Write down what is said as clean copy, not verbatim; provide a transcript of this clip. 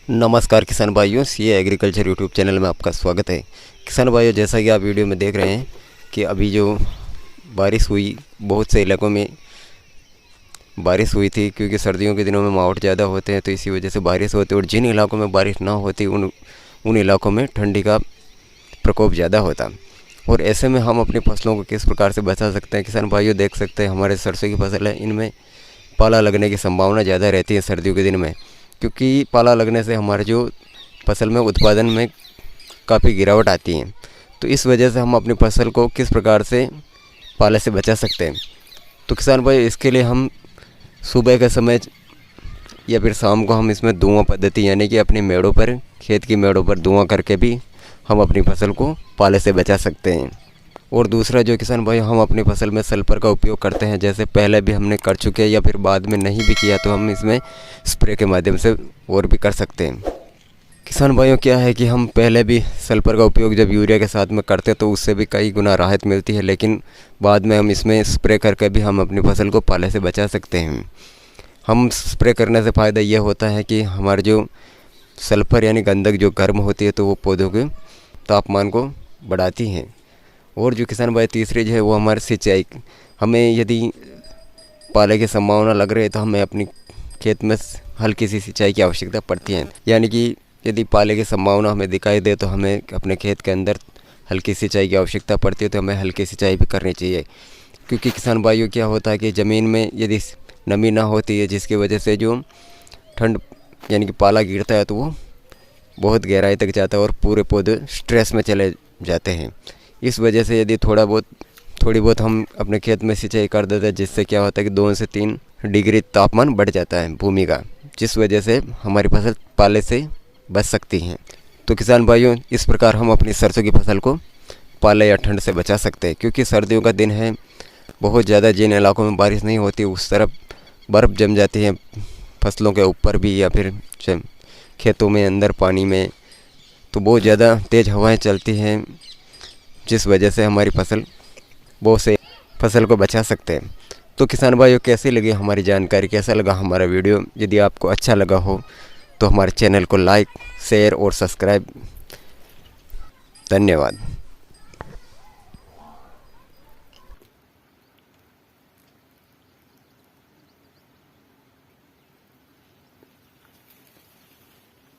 नमस्कार किसान भाइयों, सी एग्रीकल्चर यूट्यूब चैनल में आपका स्वागत है। किसान भाइयों, जैसा कि आप वीडियो में देख रहे हैं कि अभी जो बारिश हुई, बहुत से इलाकों में बारिश हुई थी, क्योंकि सर्दियों के दिनों में मावठ ज़्यादा होते हैं, तो इसी वजह से बारिश होती है। और जिन इलाकों में बारिश ना होती उन इलाकों में ठंडी का प्रकोप ज़्यादा होता। और ऐसे में हम अपनी फसलों को किस प्रकार से बचा सकते हैं। किसान भाइयों, देख सकते हैं हमारे सरसों की फसल है, इनमें पाला लगने की संभावना ज़्यादा रहती है सर्दियों के दिन में, क्योंकि पाला लगने से हमारे जो फसल में उत्पादन में काफ़ी गिरावट आती है। तो इस वजह से हम अपनी फसल को किस प्रकार से पाले से बचा सकते हैं। तो किसान भाई, इसके लिए हम सुबह के समय या फिर शाम को हम इसमें धुआं पद्धति, यानी कि अपनी मेड़ों पर, खेत की मेड़ों पर धुआं करके भी हम अपनी फसल को पाले से बचा सकते हैं। और दूसरा जो किसान भाई, हम अपनी फसल में सल्फर का उपयोग करते हैं, जैसे पहले भी हमने कर चुके हैं या फिर बाद में नहीं भी किया तो हम इसमें स्प्रे के माध्यम से और भी कर सकते हैं। किसान भाइयों, क्या है कि हम पहले भी सल्फर का उपयोग जब यूरिया के साथ में करते तो उससे भी कई गुना राहत मिलती है, लेकिन बाद में हम इसमें स्प्रे करके भी हम अपनी फसल को पाले से बचा सकते हैं। हम स्प्रे करने से फ़ायदा यह होता है कि हमारे जो सल्फर यानी गंधक जो गर्म होती है, तो वो पौधों के तापमान को बढ़ाती हैं। और जो किसान भाई, तीसरी जो है वो हमारी सिंचाई। हमें यदि पाले की संभावना लग रही है तो हमें अपनी खेत में हल्की सी सिंचाई की आवश्यकता पड़ती है। यानी कि यदि पाले की संभावना हमें दिखाई दे तो हमें अपने खेत के अंदर हल्की सिंचाई की आवश्यकता पड़ती है, तो हमें हल्की सिंचाई भी करनी चाहिए। क्योंकि किसान भाइयों, क्या होता है कि ज़मीन में यदि नमी ना होती है, जिसकी वजह से जो ठंड यानी कि पाला गिरता है तो वो बहुत गहराई तक जाता है और पूरे पौधे स्ट्रेस में चले जाते हैं। इस वजह से यदि थोड़ी बहुत हम अपने खेत में सिंचाई कर देते हैं, जिससे क्या होता है कि 2 से 3 डिग्री तापमान बढ़ जाता है भूमि का, जिस वजह से हमारी फसल पाले से बच सकती हैं। तो किसान भाइयों, इस प्रकार हम अपनी सरसों की फसल को पाले या ठंड से बचा सकते हैं। क्योंकि सर्दियों का दिन है, बहुत ज़्यादा जिन इलाकों में बारिश नहीं होती उस तरफ बर्फ़ जम जाती है फसलों के ऊपर भी, या फिर खेतों में अंदर पानी में, तो बहुत ज़्यादा तेज़ हवाएं चलती हैं, जिस वजह से हमारी फसल को बचा सकते हैं। तो किसान भाइयों, कैसी लगी हमारी जानकारी, कैसा लगा हमारा वीडियो? यदि आपको अच्छा लगा हो तो हमारे चैनल को लाइक, शेयर और सब्सक्राइब। धन्यवाद।